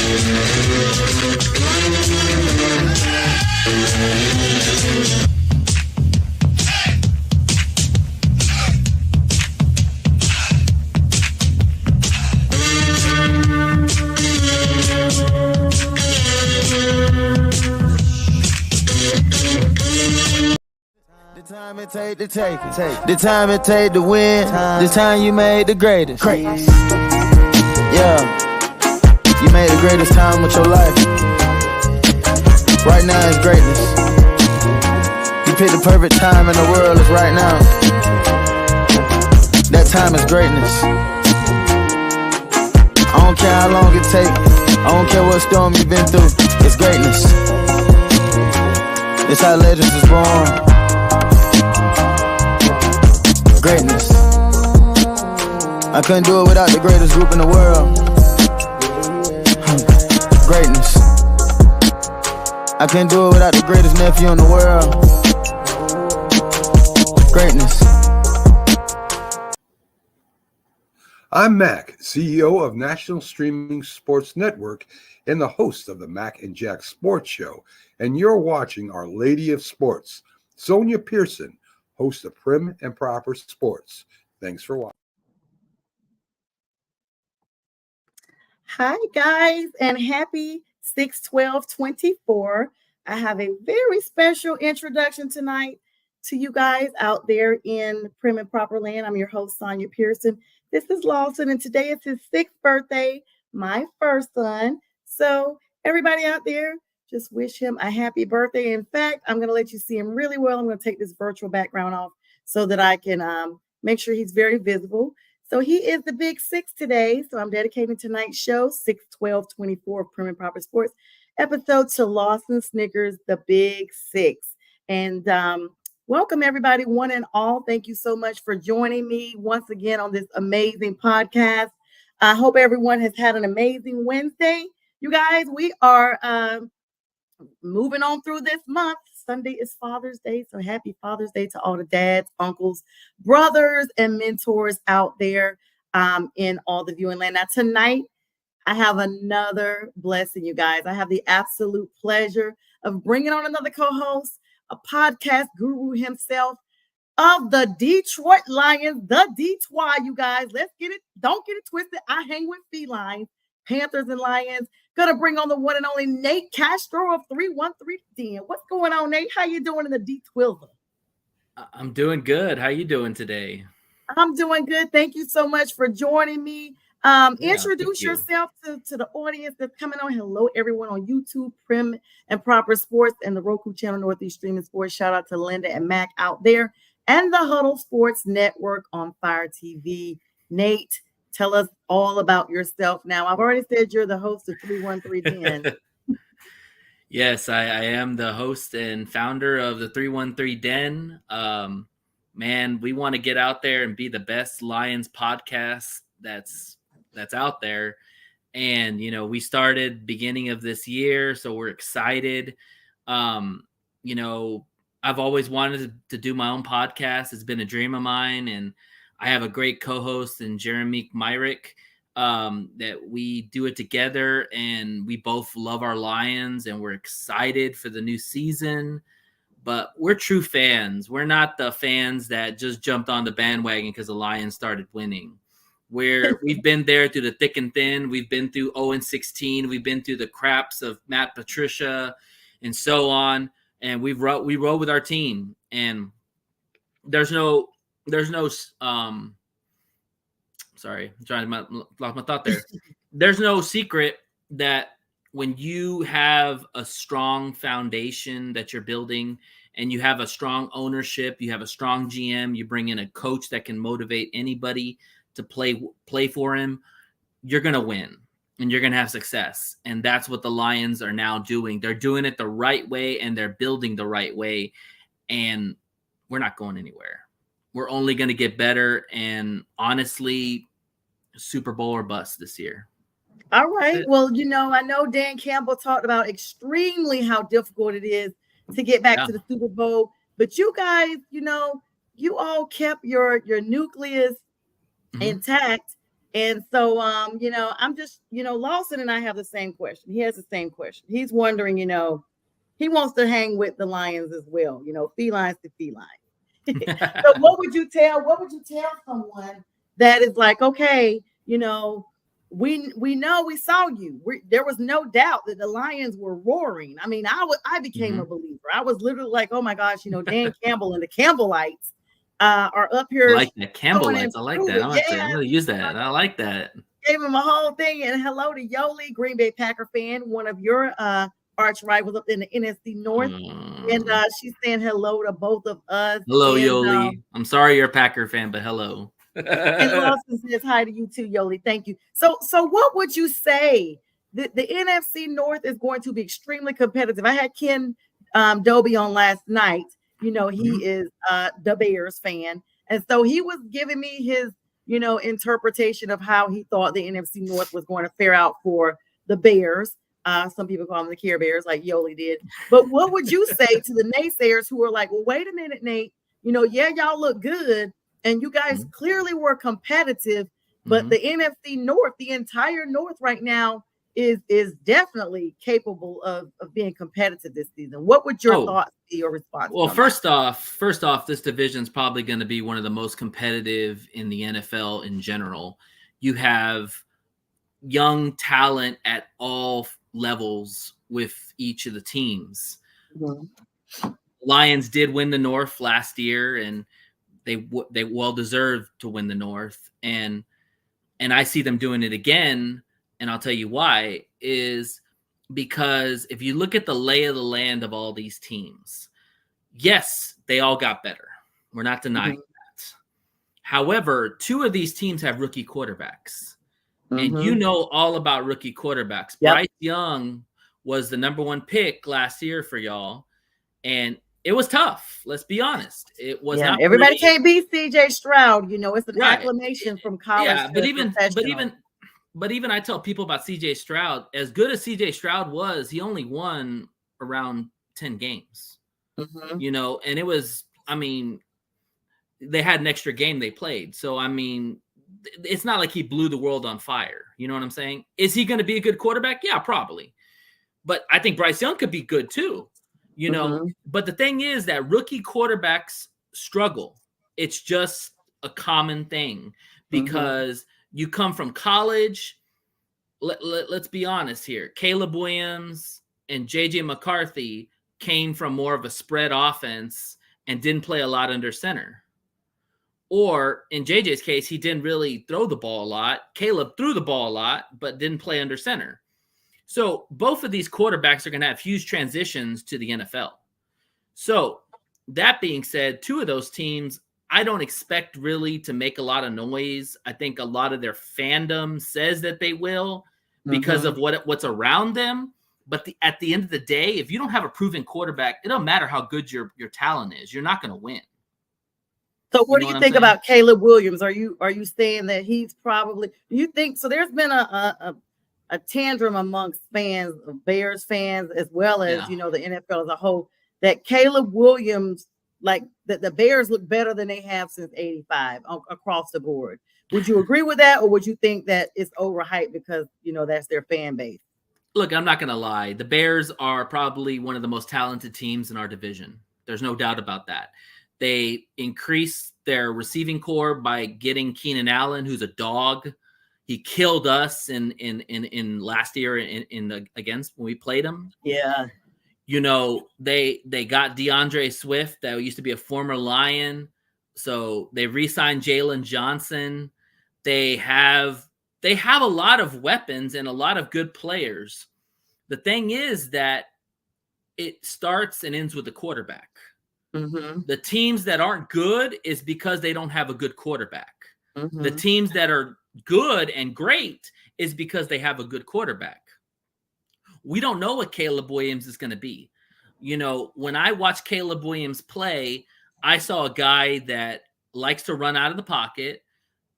The time it take to win. The time you made the greatest. Yeah, you made the greatest time of your life. Right now is greatness. You picked the perfect time in the world. Is right now. That time is greatness. I don't care how long it take. I don't care what storm you've been through. It's greatness. It's how legends is born. Greatness. I couldn't do it without the greatest group in the world. Greatness. I couldn't do it without the greatest nephew in the world. Greatness. I'm Mac, CEO of National Streaming Sports Network and the host of the Mac and Jack Sports Show. And you're watching Our Lady of Sports, Sonia Pearson, host of Prim and Proper Sports. Thanks for watching. Hi, guys, and happy 6/12/24. I have a very special introduction tonight to you guys out there in Prim and Proper Land. I'm your host, Sonia Pearson. This is Lawson, and today is his 6th birthday, my first son. So everybody out there, just wish him a happy birthday. In fact, I'm going to let you see him really well. I'm going to take this virtual background off so that I can make sure he's very visible. So he is the big 6 today. So I'm dedicating tonight's show, 6/12/24 of Prim and Proper Sports, episode to Lawson Snickers, the big 6. And welcome, everybody, one and all. Thank you so much for joining me once again on this amazing podcast. I hope everyone has had an amazing Wednesday. You guys, we are moving on through this month. Sunday is Father's Day, so happy Father's Day to all the dads, uncles, brothers, and mentors out there in all the viewing land. Now, tonight, I have another blessing, you guys. I have the absolute pleasure of bringing on another co-host, a podcast guru himself of the Detroit Lions, the Detroit, you guys. Let's get it. Don't get it twisted. I hang with felines, Panthers, and Lions. Gonna bring on the one and only Nate Castro of 313 Den. What's going on, Nate? How you doing in the D12? I'm doing good. How you doing today? I'm doing good. Thank you so much for joining me. Introduce yourself to the audience that's coming on. Hello, everyone on YouTube, Prim and Proper Sports, and the Roku channel, Northeast Streaming Sports. Shout out to Linda and Mac out there, and the Huddle Sports Network on Fire TV. Nate, tell us all about yourself now. I've already said you're the host of 313 Den. Yes, I am the host and founder of the 313 Den. Man, we want to get out there and be the best Lions podcast that's out there. And, you know, we started beginning of this year, so we're excited. You know, I've always wanted to do my own podcast. It's been a dream of mine, and I have a great co-host in Jeremy Myrick that we do it together, and we both love our Lions, and we're excited for the new season. But we're true fans. We're not the fans that just jumped on the bandwagon because the Lions started winning. We've been there through the thick and thin. We've been through 0-16. We've been through the craps of Matt Patricia and so on. And we roll with our team. And there's no sorry, I'm trying to lost my thought there. There's no secret that when you have a strong foundation that you're building and you have a strong ownership, you have a strong GM, you bring in a coach that can motivate anybody to play for him, you're going to win and you're going to have success. And that's what the Lions are now doing. They're doing it the right way and they're building the right way. And we're not going anywhere. We're only going to get better. And honestly, Super Bowl or bust this year. All right. Well, you know, I know Dan Campbell talked about extremely how difficult it is to get back to the Super Bowl. But you guys, you know, you all kept your nucleus intact. And so, I'm just, Lawson and I have the same question. He has the same question. He's wondering, he wants to hang with the lions as well, felines to feline. So what would you tell someone that is like, okay, we know we saw you. There was no doubt that the lions were roaring. I mean, I became a believer. I was literally like, oh my gosh, Dan Campbell and the Campbellites are up here. I like that. Campbellites. I like that. I'm going to use that. I like that. Gave him a whole thing. And hello to Yoli, Green Bay Packer fan, one of your arch rivals up in the NFC North. And she's saying hello to both of us. Hello, Yoli. I'm sorry you're a Packer fan, but hello. And Lawson says hi to you too, Yoli. Thank you. So what would you say? The NFC North is going to be extremely competitive. I had Ken Dobie on last night. He is the Bears fan. And so he was giving me his, interpretation of how he thought the NFC North was going to fare out for the Bears. Some people call them the Care Bears, like Yoli did. But what would you say to the naysayers who are like, well, wait a minute, Nate, y'all look good. And you guys clearly were competitive, but the NFC North, the entire North right now is definitely capable of being competitive this season. What would your thoughts be or response? Well, first off, this division is probably going to be one of the most competitive in the NFL in general. You have young talent at all levels with each of the teams. Lions did win the North last year, and they well deserved to win the North, and I see them doing it again. And I'll tell you why, is because if you look at the lay of the land of all these teams, yes, they all got better. We're not denying that. However, two of these teams have rookie quarterbacks. And you know all about rookie quarterbacks. Yep. Bryce Young was the number one pick last year for y'all. And it was tough. Let's be honest. It was not everybody can't beat CJ Stroud. It's an acclamation from college. Yeah, but even I tell people about CJ Stroud, as good as CJ Stroud was, he only won around 10 games. And it was, they had an extra game they played. So it's not like he blew the world on fire. You know what I'm saying? Is he going to be a good quarterback? Yeah, probably. But I think Bryce Young could be good too. But the thing is that rookie quarterbacks struggle. It's just a common thing because you come from college. Let's be honest here. Caleb Williams and JJ McCarthy came from more of a spread offense and didn't play a lot under center. Or in JJ's case, he didn't really throw the ball a lot. Caleb threw the ball a lot, but didn't play under center. So both of these quarterbacks are going to have huge transitions to the NFL. So that being said, two of those teams, I don't expect really to make a lot of noise. I think a lot of their fandom says that they will because of what's around them. But at the end of the day, if you don't have a proven quarterback, it don't matter how good your talent is. You're not going to win. So what do you think about Caleb Williams? Are you saying that he's probably, do you think, so there's been a tantrum amongst fans, Bears fans, as well as, the NFL as a whole, that Caleb Williams, like that the Bears look better than they have since 85 across the board. Would you agree with that? Or would you think that it's overhyped because, that's their fan base? Look, I'm not going to lie. The Bears are probably one of the most talented teams in our division. There's no doubt about that. They increased their receiving core by getting Keenan Allen, who's a dog. He killed us in last year against when we played him. Yeah. They got DeAndre Swift, that used to be a former Lion. So they re-signed Jalen Johnson. They have a lot of weapons and a lot of good players. The thing is that it starts and ends with the quarterback. The teams that aren't good is because they don't have a good quarterback. The teams that are good and great is because they have a good quarterback. We don't know what Caleb Williams is going to be. When I watch Caleb Williams play, I saw a guy that likes to run out of the pocket,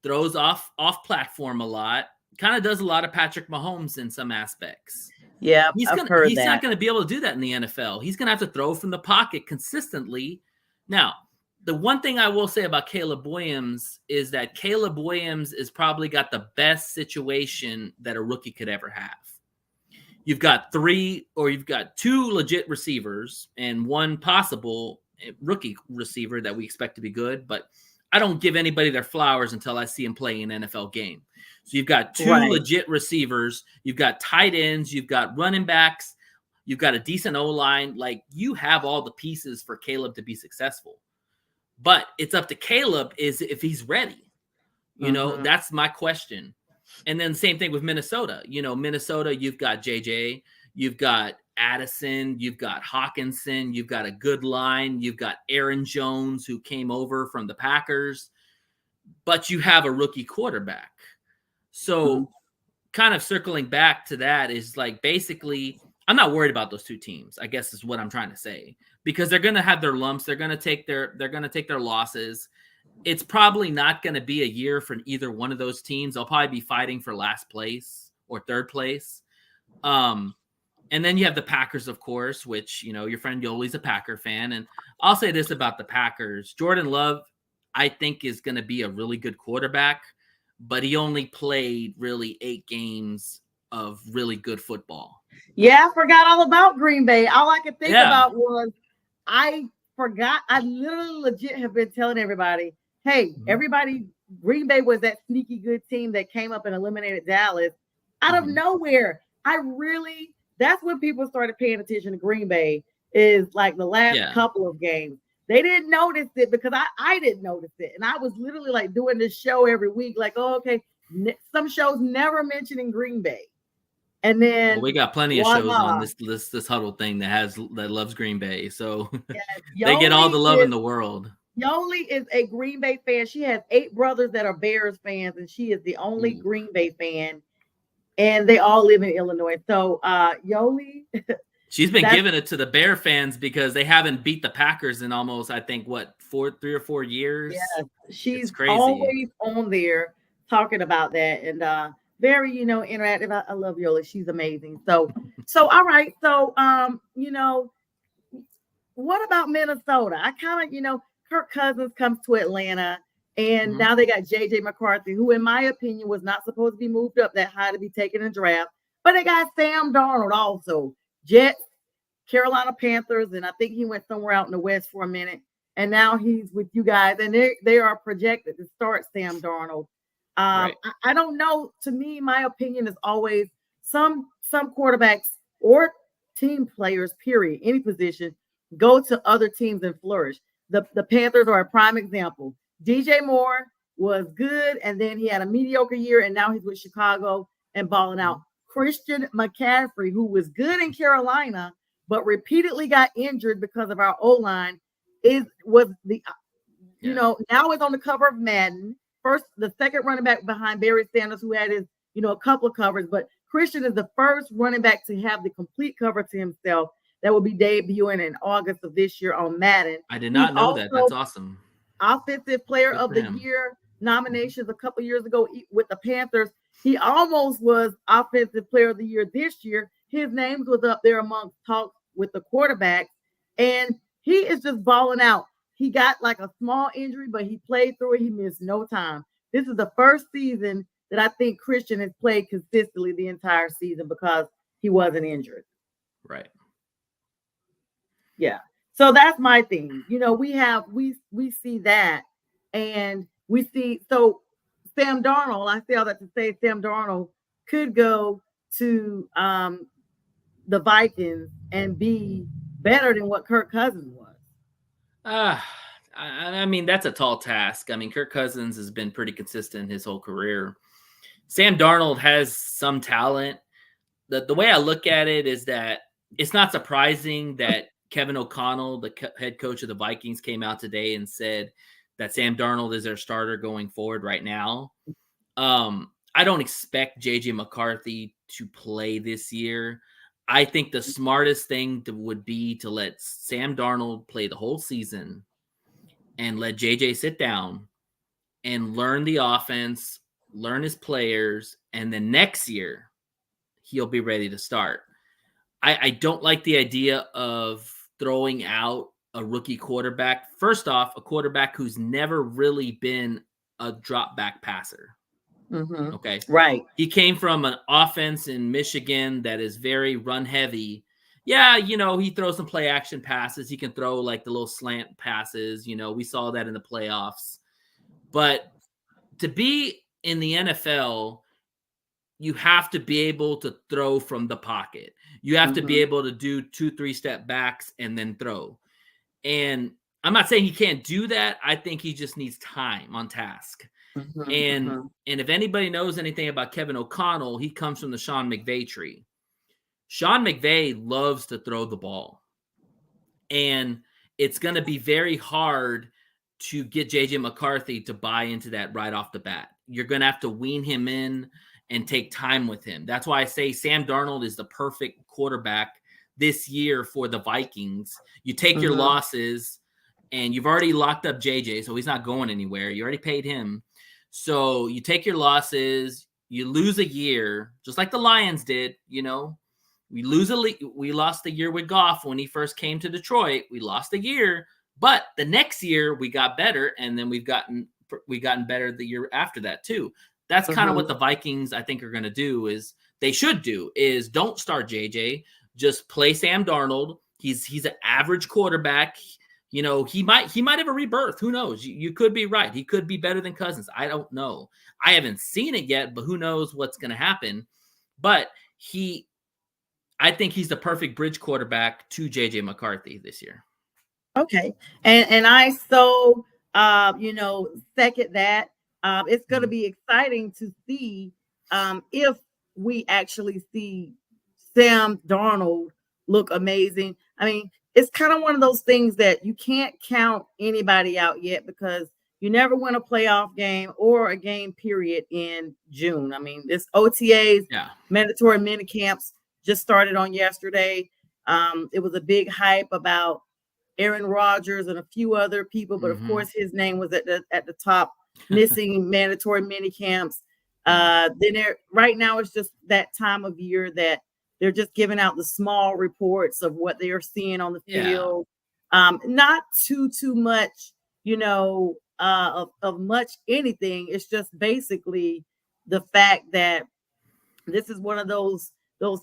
throws off platform a lot, kind of does a lot of Patrick Mahomes in some aspects. Yeah, he's not going to be able to do that in the NFL. He's going to have to throw from the pocket consistently. Now, the one thing I will say about Caleb Williams is that Caleb Williams is probably got the best situation that a rookie could ever have. You've got two legit receivers and one possible rookie receiver that we expect to be good, but I don't give anybody their flowers until I see him play an NFL game. So you've got two legit receivers, you've got tight ends, you've got running backs, you've got a decent O-line. Like, you have all the pieces for Caleb to be successful. But it's up to Caleb is if he's ready. You know, that's my question. And then same thing with Minnesota. You know, Minnesota, you've got JJ, you've got Addison, you've got Hawkinson, you've got a good line, you've got Aaron Jones, who came over from the Packers, but you have a rookie quarterback. So kind of circling back to that is like, basically, I'm not worried about those two teams, I guess is what I'm trying to say, because they're going to have their lumps. They're going to take their losses. It's probably not going to be a year for either one of those teams. They'll probably be fighting for last place or third place. And then you have the Packers, of course, which, you know, your friend Yoli's a Packer fan. And I'll say this about the Packers. Jordan Love, I think, is going to be a really good quarterback, but he only played really 8 games of really good football. Yeah, I forgot all about Green Bay. All I could think about was I literally legit have been telling everybody, hey, everybody, Green Bay was that sneaky good team that came up and eliminated Dallas out of nowhere. That's when people started paying attention to Green Bay, is like the last couple of games. They didn't notice it because I didn't notice it. And I was literally like doing this show every week, like, oh, okay, some shows never mentioning Green Bay. And then we got plenty of shows on this huddle thing that loves Green Bay. So they get all the love in the world. Yoli is a Green Bay fan. She has 8 brothers that are Bears fans, and she is the only Green Bay fan. And they all live in Illinois. So Yoli, she's been giving it to the Bear fans because they haven't beat the Packers in almost, I think, 3 or 4 years. Yeah, she's always on there talking about that, and very, you know, interactive. I love Yoli. She's amazing. So all right. So you know, what about Minnesota? I kind of, you know, Kirk Cousins comes to Atlanta, and now they got JJ McCarthy, who, in my opinion, was not supposed to be moved up that high to be taken in a draft. But they got Sam Darnold also. Jets, Carolina Panthers, and I think he went somewhere out in the West for a minute. And now he's with you guys, and they are projected to start Sam Darnold. I don't know. To me, my opinion is always some quarterbacks or team players, period, any position, go to other teams and flourish. The Panthers are a prime example. DJ Moore was good, and then he had a mediocre year, and now he's with Chicago and balling out. Christian McCaffrey, who was good in Carolina, but repeatedly got injured because of our O-line, you know, now is on the cover of Madden. The second running back behind Barry Sanders, who had his, you know, a couple of covers, but Christian is the first running back to have the complete cover to himself. That will be debuting in August of this year on Madden. I did not know that. That's awesome. Offensive Player of the Year nominations a couple years ago with the Panthers. He almost was Offensive Player of the Year this year. His name was up there amongst talks with the quarterback, and he is just balling out. He got like a small injury, but he played through it. He missed no time. This is the first season that I think Christian has played consistently the entire season because he wasn't injured. Right. Yeah. So that's my thing. You know, we see that, and we see, so Sam Darnold, I say all that to say Sam Darnold could go to the Vikings and be better than what Kirk Cousins was. I mean, that's a tall task. I mean, Kirk Cousins has been pretty consistent his whole career. Sam Darnold has some talent. The way I look at it is that it's not surprising that Kevin O'Connell, the head coach of the Vikings, came out today and said that Sam Darnold is their starter going forward right now. I don't expect JJ McCarthy to play this year. I think the smartest thing would be to let Sam Darnold play the whole season and let JJ sit down and learn the offense, learn his players, and then next year he'll be ready to start. I don't like the idea of throwing out a rookie quarterback. First off, a quarterback who's never really been a drop back passer. Mm-hmm. Okay. Right. He came from an offense in Michigan that is very run heavy. Yeah, he throws some play action passes. He can throw like the little slant passes. We saw that in the playoffs. But to be in the NFL, you have to be able to throw from the pocket. You have to be able to do 2-3 step backs and then throw. And I'm not saying he can't do that. I think he just needs time on task. And if anybody knows anything about Kevin O'Connell, he comes from the Sean McVay tree. Sean McVay loves to throw the ball. And it's going to be very hard to get JJ McCarthy to buy into that right off the bat. You're going to have to wean him in and take time with him. That's why I say Sam Darnold is the perfect quarterback this year for the Vikings. You take your losses, and you've already locked up JJ, so he's not going anywhere. You already paid him. So you take your losses, you lose a year, just like the Lions did. We lost a year with Goff when he first came to Detroit. We lost a year, but the next year we got better, and then we've gotten better the year after that too. That's kind of what the Vikings, I think, are going to do. Is don't start JJ, just play Sam Darnold. He's an average quarterback. He might have a rebirth. Who knows? You could be right. He could be better than Cousins. I don't know. I haven't seen it yet, but who knows what's going to happen. But I think he's the perfect bridge quarterback to JJ McCarthy this year. Okay. And I so second that. It's going to be exciting to see if we actually see Sam Darnold look amazing. I mean, it's kind of one of those things that you can't count anybody out yet because you never win a playoff game or a game period in June. I mean, this OTAs, mandatory mini camps just started on yesterday. It was a big hype about Aaron Rodgers and a few other people, but of course his name was at the top, missing mandatory mini camps. Right now it's just that time of year that they're just giving out the small reports of what they are seeing on the field. Not too much, of much anything. It's just basically the fact that this is one of those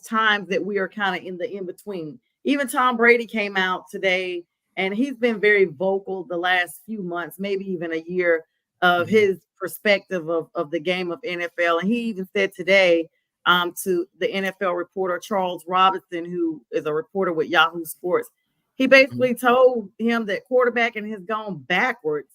times that we are kind of in the in-between. Even Tom Brady came out today, and he's been very vocal the last few months, maybe even a year, of his perspective of the game of NFL. And he even said today to the NFL reporter, Charles Robinson, who is a reporter with Yahoo Sports, he basically told him that quarterbacking has gone backwards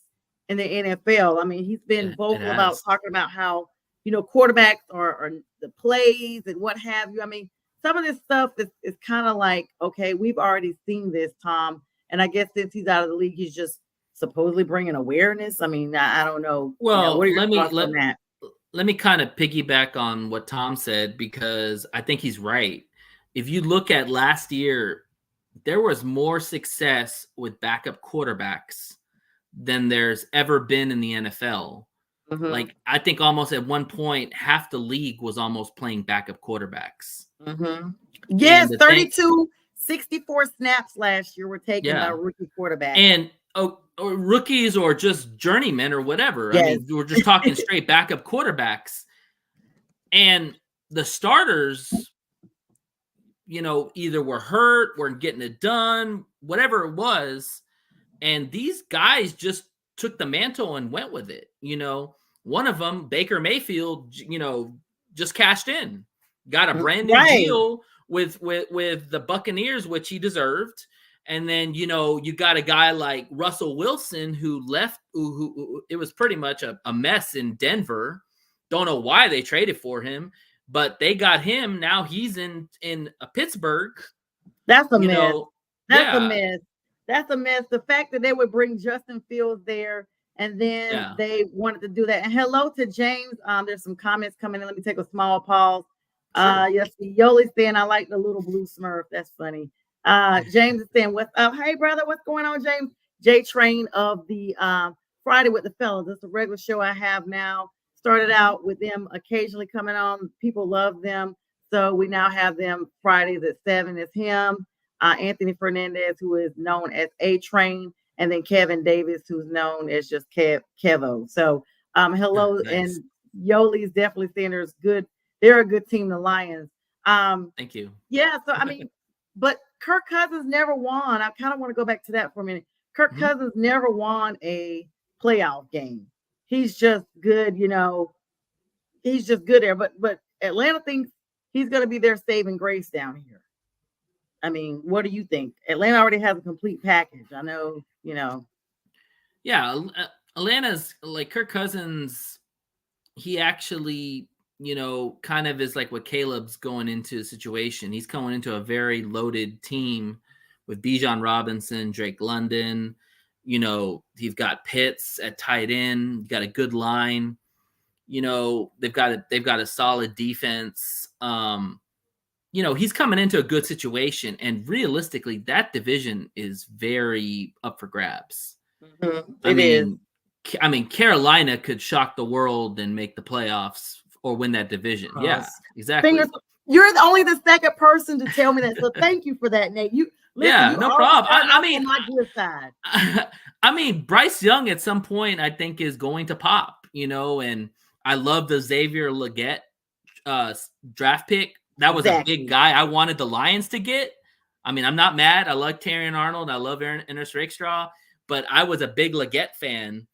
in the NFL. I mean, he's been vocal about talking about how, quarterbacks are the plays and what have you. I mean, some of this stuff is kind of like, okay, we've already seen this, Tom. And I guess since he's out of the league, he's just supposedly bringing awareness. I mean, I don't know. Well, what are your thoughts on that? Let me kind of piggyback on what Tom said, because I think he's right. If you look at last year, there was more success with backup quarterbacks than there's ever been in the NFL. Like, I think almost at one point, half the league was almost playing backup quarterbacks. Yes, 64 snaps last year were taken by rookie quarterbacks. And or rookies or just journeymen or whatever. Yes. I mean, we're just talking straight backup quarterbacks. And the starters, either were hurt, weren't getting it done, whatever it was. And these guys just took the mantle and went with it. One of them, Baker Mayfield, just cashed in, got a brand new deal with the Buccaneers, which he deserved. And then, you got a guy like Russell Wilson who left, who it was pretty much a mess in Denver. Don't know why they traded for him, but they got him. Now he's in Pittsburgh. That's a mess. That's a mess. That's a mess. The fact that they would bring Justin Fields there and then they wanted to do that. And hello to James. There's some comments coming in. Let me take a small pause. Sure. Yes, Yoli's saying, I like the little blue Smurf. That's funny. James is saying, what's up? Hey, brother, what's going on, James? J Train of the Friday with the Fellas. It's a regular show I have now. Started out with them occasionally coming on. People love them. So we now have them Fridays at 7. It's him, Anthony Fernandez, who is known as A-Train, and then Kevin Davis, who's known as just Kevo. So hello, Nice. and Yoli's definitely saying there's good. They're a good team, the Lions. Thank you. Yeah, so I mean, but Kirk Cousins never won. I kind of want to go back to that for a minute. Kirk Cousins never won a playoff game. He's just good, he's just good there. But Atlanta thinks he's going to be their saving grace down here. I mean, what do you think? Atlanta already has a complete package. I know, Yeah, Atlanta's like Kirk Cousins. He actually, kind of is like what Caleb's going into the situation. He's going into a very loaded team with Bijan Robinson, Drake London. He's got Pitts at tight end. Got a good line. They've got a solid defense. He's coming into a good situation, and realistically, that division is very up for grabs. Mm-hmm. I mean, Carolina could shock the world and make the playoffs or win that division. Yeah, exactly. You're only the second person to tell me that, so thank you for that, Nate. No problem. I mean, on my good side. I mean, Bryce Young at some point I think is going to pop. And I love the Xavier Legette draft pick. That was a big guy I wanted the Lions to get. I mean, I'm not mad. I like Terrion Arnold. I love Ernest Rakestraw, but I was a big Legette fan.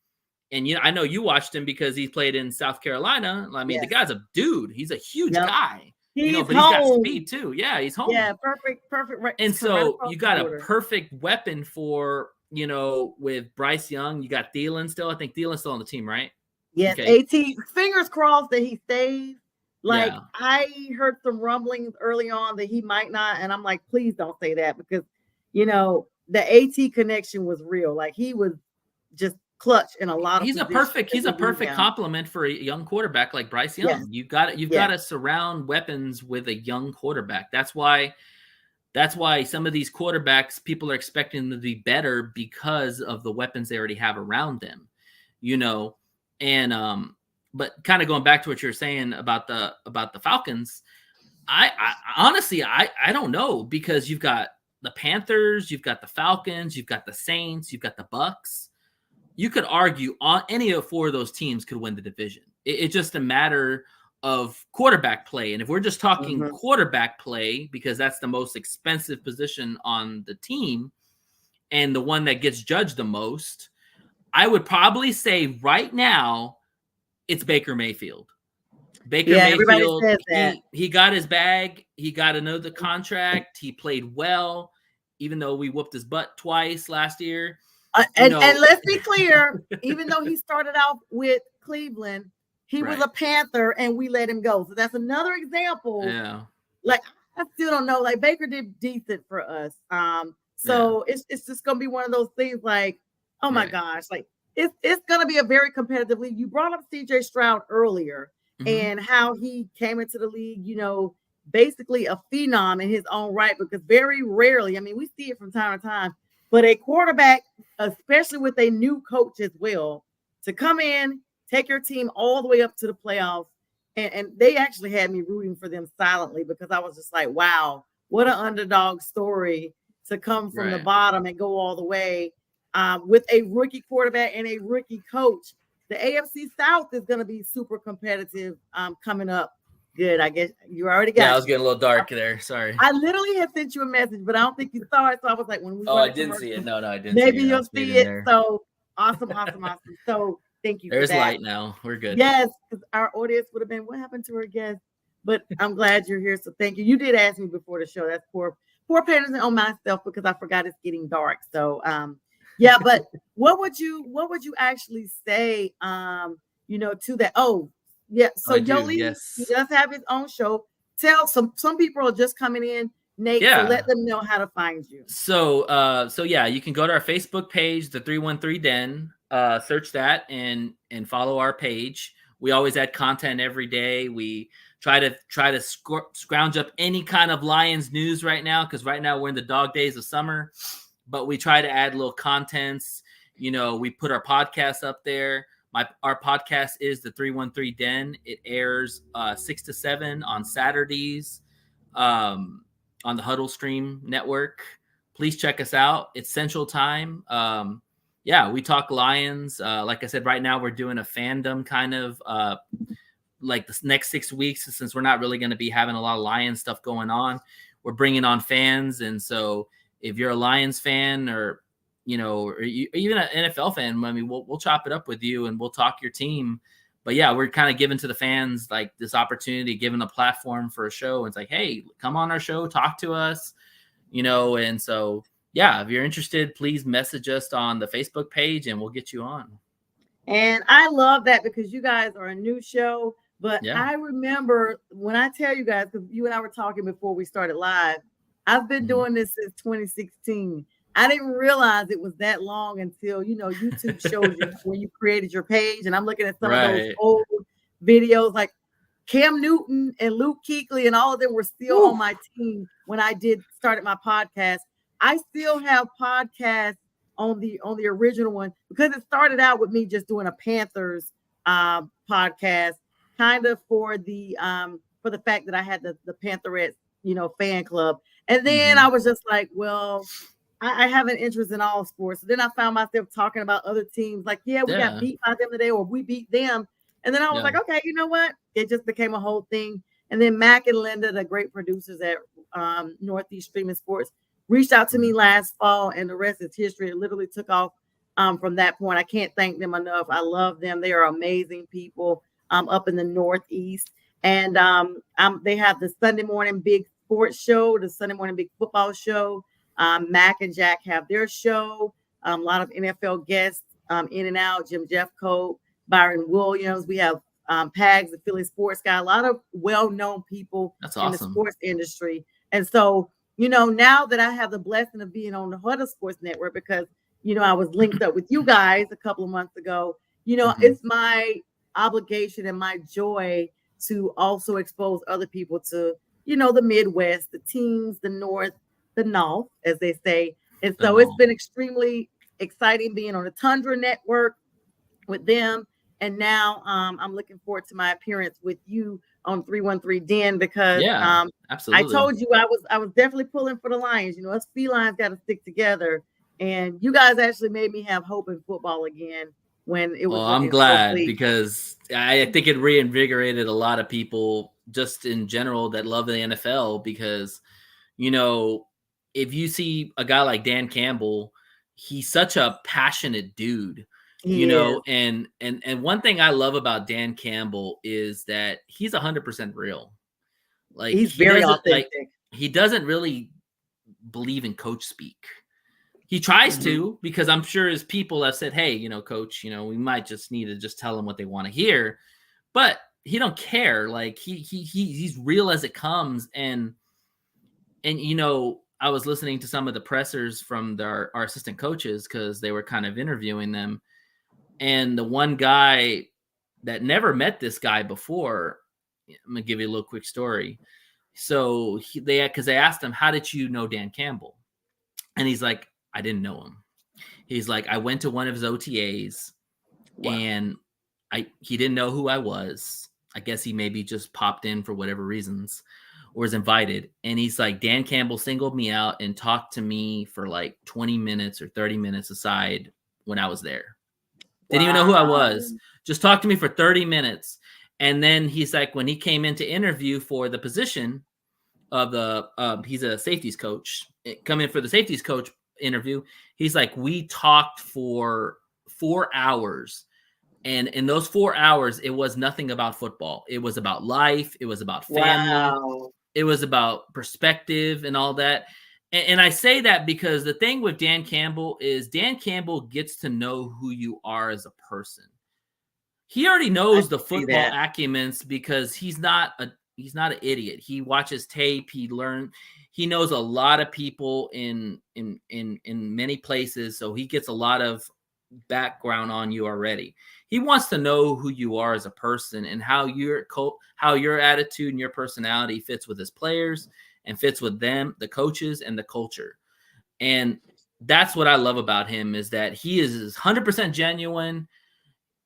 And I know you watched him because he played in South Carolina. I mean, the guy's a dude. He's a huge guy. But he's got speed too. Yeah, he's home. Yeah, perfect. And so you got a perfect weapon for, with Bryce Young. You got Thielen still. I think Thielen's still on the team, right? Yes, okay. AT. Fingers crossed that he stays. I heard some rumblings early on that he might not, and I'm like, please don't say that, because the AT connection was real. Like, he was just clutch in a lot of he's a perfect compliment for a young quarterback like Bryce Young. You've got to surround weapons with a young quarterback. That's why some of these quarterbacks, people are expecting them to be better because of the weapons they already have around them, and but kind of going back to what you're saying about the Falcons, I honestly don't know, because you've got the Panthers, you've got the Falcons, you've got the Saints, you've got the Bucks. You could argue on any of four of those teams could win the division. It's just a matter of quarterback play. And if we're just talking quarterback play, because that's the most expensive position on the team and the one that gets judged the most, I would probably say right now it's Baker Mayfield. Mayfield, he got his bag. He got another contract. He played well, even though we whooped his butt twice last year. And let's be clear, even though he started out with Cleveland, he was a Panther and we let him go. So that's another example. Yeah. Like, I still don't know. Like, Baker did decent for us. So it's just going to be one of those things like, oh my gosh, like it's going to be a very competitive league. You brought up CJ Stroud earlier and how he came into the league, basically a phenom in his own right, because very rarely, I mean, we see it from time to time, but a quarterback, especially with a new coach as well, to come in, take your team all the way up to the playoffs. And they actually had me rooting for them silently, because I was just like, wow, what an underdog story to come from the bottom and go all the way with a rookie quarterback and a rookie coach. The AFC South is going to be super competitive coming up. Good. I guess you already got it. I was getting a little dark there. Sorry. I literally had sent you a message, but I don't think you saw it. So I was like, when we I didn't see it. No, I didn't. Maybe you'll see it. So awesome. So thank you. There's for that. light now. We're good. Yes, because our audience would have been, what happened to her guest? But I'm glad you're here. So thank you. You did ask me before the show. That's poor parenting on myself, because I forgot it's getting dark. So yeah, but what would you actually say to that? Oh, yeah. So Yoli, he does have his own show. Tell some people are just coming in, Nate. So let them know how to find you. So you can go to our Facebook page, the 313 Den. Search that and follow our page. We always add content every day. We try to scrounge up any kind of Lions news right now, because right now we're in the dog days of summer. But we try to add little contents. We put our podcast up there. Our podcast is the 313 Den. It airs 6 to 7 on Saturdays on the Huddle Stream Network. please check us out. It's Central Time. Yeah, we talk Lions. Like I said, right now we're doing a fandom kind of like the next 6 weeks, since we're not really going to be having a lot of Lions stuff going on. We're bringing on fans. And so if you're a Lions fan or, or even an NFL fan, I mean, we'll chop it up with you and we'll talk your team. But yeah, we're kind of giving to the fans like this opportunity, giving a platform for a show. It's like, hey, come on our show, talk to us, and so, yeah, if you're interested, please message us on the Facebook page and we'll get you on. And I love that because you guys are a new show. But yeah. I remember when I tell you guys, because you and I were talking before we started live, I've been doing this since 2016. I didn't realize it was that long until, YouTube shows you when you created your page. And I'm looking at some of those old videos, like Cam Newton and Luke Kuechly, and all of them were still on my team when I started my podcast. I still have podcasts on the original one because it started out with me just doing a Panthers podcast, kind of for the fact that I had the Pantherettes, fan club. And then I was just like, well, I have an interest in all sports. So then I found myself talking about other teams like, we got beat by them today, or we beat them. And then I was like, okay, you know what? It just became a whole thing. And then Mac and Linda, the great producers at Northeast Streaming Sports, reached out to me last fall, and the rest is history. It literally took off from that point. I can't thank them enough. I love them. They are amazing people up in the Northeast. And they have the Sunday morning big sports show, the Sunday morning big football show. Mac and Jack have their show. A lot of NFL guests in and out. Jim Jeffcoat, Byron Williams. We have Pags, the Philly sports guy. A lot of well-known people in the sports industry. And so, now that I have the blessing of being on the Huddle Sports Network, because, I was linked up with you guys a couple of months ago, it's my obligation and my joy to also expose other people to, the Midwest, the teams, the North, the North, as they say. And so it's been extremely exciting being on the Tundra Network with them. And now I'm looking forward to my appearance with you on 313 Den because absolutely. I told you I was definitely pulling for the Lions. Us felines got to stick together. And you guys actually made me have hope in football again when it was. Well, I'm glad because I think it reinvigorated a lot of people just in general that love the NFL because, if you see a guy like Dan Campbell, he's such a passionate dude. And one thing I love about Dan Campbell is that he's 100% real. Like he's very authentic. He doesn't really believe in coach speak. He tries to, because I'm sure his people have said, hey, coach, we might just need to just tell them what they want to hear, but he don't care. Like he's real as it comes. And I was listening to some of the pressers from our assistant coaches because they were kind of interviewing them. And the one guy that never met this guy before, I'm going to give you a little quick story. So because they asked him, how did you know Dan Campbell? And he's like, I didn't know him. He's like, I went to one of his OTAs and he didn't know who I was. I guess he maybe just popped in for whatever reasons or was invited. And he's like, Dan Campbell singled me out and talked to me for like 20 minutes or 30 minutes aside when I was there. Didn't even know who I was. Just talked to me for 30 minutes. And then he's like, when he came in to interview for the position of he's a safeties coach, come in for the safeties coach interview. He's like, we talked for 4 hours. And in those 4 hours, it was nothing about football. It was about life. It was about family. Wow. It was about perspective and all that. And I say that because the thing with Dan Campbell is Dan Campbell gets to know who you are as a person. He already knows the football acumens because he's not an idiot. He watches tape. He knows a lot of people in many places. So he gets a lot of background on you already. He wants to know who you are as a person and how your attitude and your personality fits with his players and fits with them, the coaches, and the culture. And that's what I love about him is that he is 100% genuine.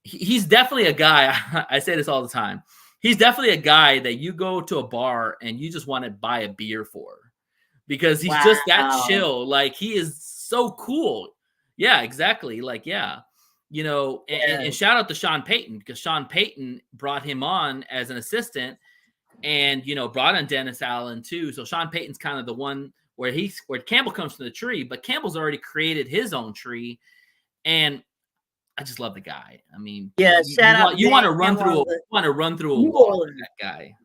He's definitely a guy. I say this all the time. He's definitely a guy that you go to a bar and you just want to buy a beer for because he's just that chill. Like, he is so cool. Yeah, exactly. Like, yeah. You know, and shout out to Sean Payton, because Sean Payton brought him on as an assistant, and, you know, brought in Dennis Allen too. So Sean Payton's kind of the one where Campbell comes from the tree, but Campbell's already created his own tree. And I just love the guy. I mean, you want to run through a wall with that guy.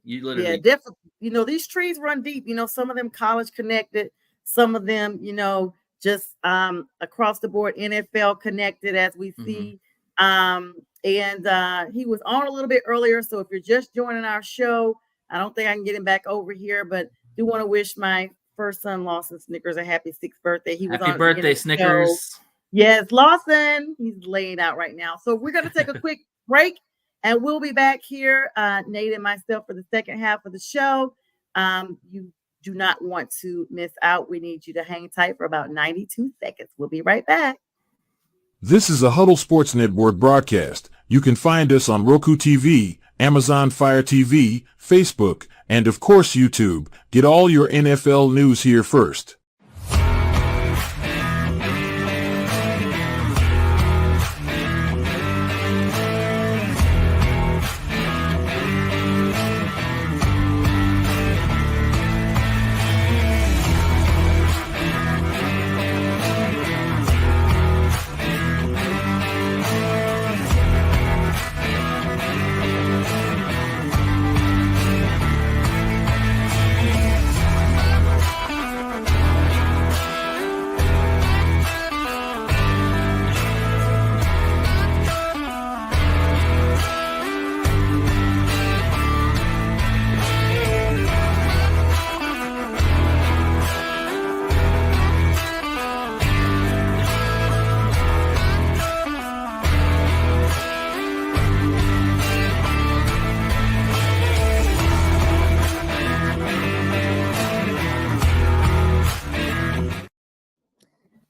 You literally, definitely. You know, these trees run deep. You know, some of them college connected, some of them, you know, just across the board NFL connected, as we see. And he was on a little bit earlier. So if you're just joining our show, I don't think I can get him back over here, but do want to wish my first son Lawson Snickers a happy 6th birthday. Happy birthday, Snickers. Yes, Lawson, he's laying out right now. So we're going to take a quick break, and we'll be back here, Nate and myself, for the second half of the show. You do not want to miss out. We need you to hang tight for about 92 seconds. We'll be right back. This is a Huddle Sports Network broadcast. You can find us on Roku TV, Amazon Fire TV, Facebook, and of course YouTube. Get all your NFL news here first.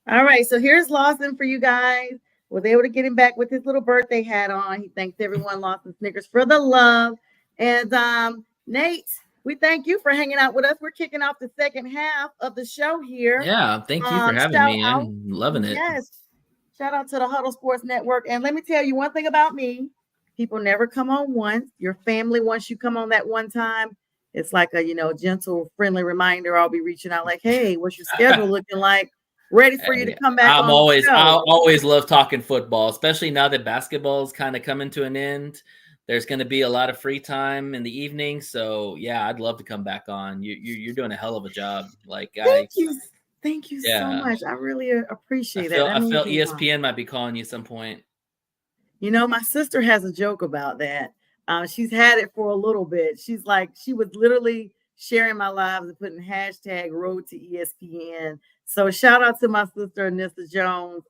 All right, so here's Lawson for you guys. Was able to get him back with his little birthday hat on. He thanks everyone, Lawson Snickers, for the love. And Nate, we thank you for hanging out with us. We're kicking off the second half of the show here. Yeah, thank you for having me. I'm loving it. Yes, shout out to the Huddle Sports Network. And let me tell you one thing about me. People never come on once. Your family, once you come on that one time, it's like a, you know, gentle, friendly reminder. I'll be reaching out like, hey, what's your schedule looking like? Ready for you to come back. I always love talking football, especially now that basketball is kind of coming to an end. There's going to be a lot of free time in the evening, so yeah, I'd love to come back on. You're doing a hell of a job. Like, thank you so much. I really appreciate that. I feel ESPN might be calling you at some point. You know, my sister has a joke about that. She's had it for a little bit. She's like, she was literally sharing my lives and putting hashtag Road to ESPN. So shout out to my sister, Anissa Jones,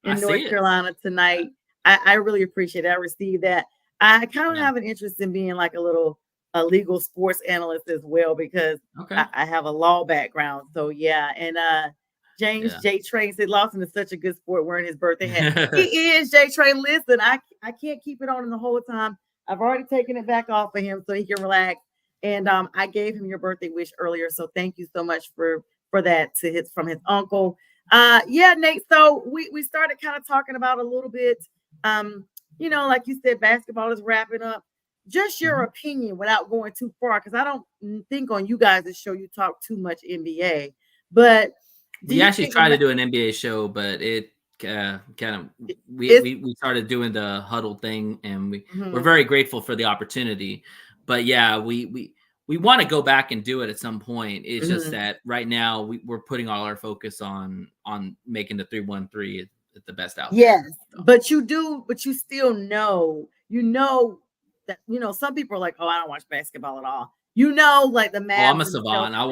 in North Carolina tonight. I really appreciate it. I received that. I kind of have an interest in being like a legal sports analyst as well, because I have a law background. So yeah. And James J. Train said Lawson is such a good sport wearing his birthday hat. He is, J. Train. Listen, I can't keep it on him the whole time. I've already taken it back off of him so he can relax. And I gave him your birthday wish earlier. So thank you so much for that from his uncle. Yeah, Nate. So we started kind of talking about a little bit, you know, like you said, basketball is wrapping up. Just your opinion without going too far, because I don't think on you guys' show you talk too much NBA. But we actually tried to do an NBA show, but it kind of we started doing the huddle thing, and we're very grateful for the opportunity. But yeah, we want to go back and do it at some point. It's just that right now we're putting all our focus on making the 313 the best out. Yes, but you still know, that, you know, some people are like, oh, I don't watch basketball at all. You know, like the Mavs. I'm a savant. I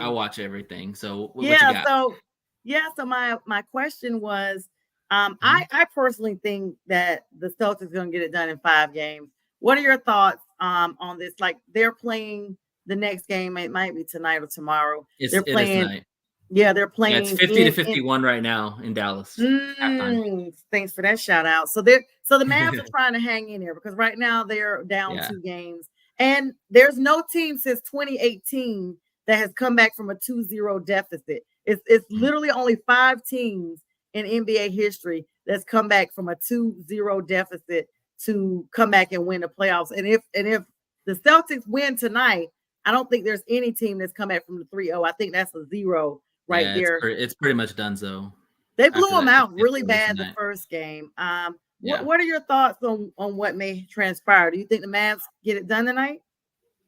watch everything. So what you got? So my question was, I personally think that the Celtics are going to get it done in 5 games. What are your thoughts on this? Like, they're playing the next game. It might be tonight or tomorrow. They're playing tonight. Yeah, they're playing. Yeah, it's 50-51 right now in Dallas. Thanks for that shout out. So the Mavs are trying to hang in there, because right now they're down 2 games, and there's no team since 2018 that has come back from a 2-0 deficit. It's literally only 5 teams in NBA history that's come back from a 2-0 deficit to come back and win the playoffs. And if the Celtics win tonight, I don't think there's any team that's come back from the 3-0. I think that's a 0 right there. It's pretty much done. So they blew them out really bad the first game. Yeah. What are your thoughts on what may transpire? Do you think the Mavs get it done tonight?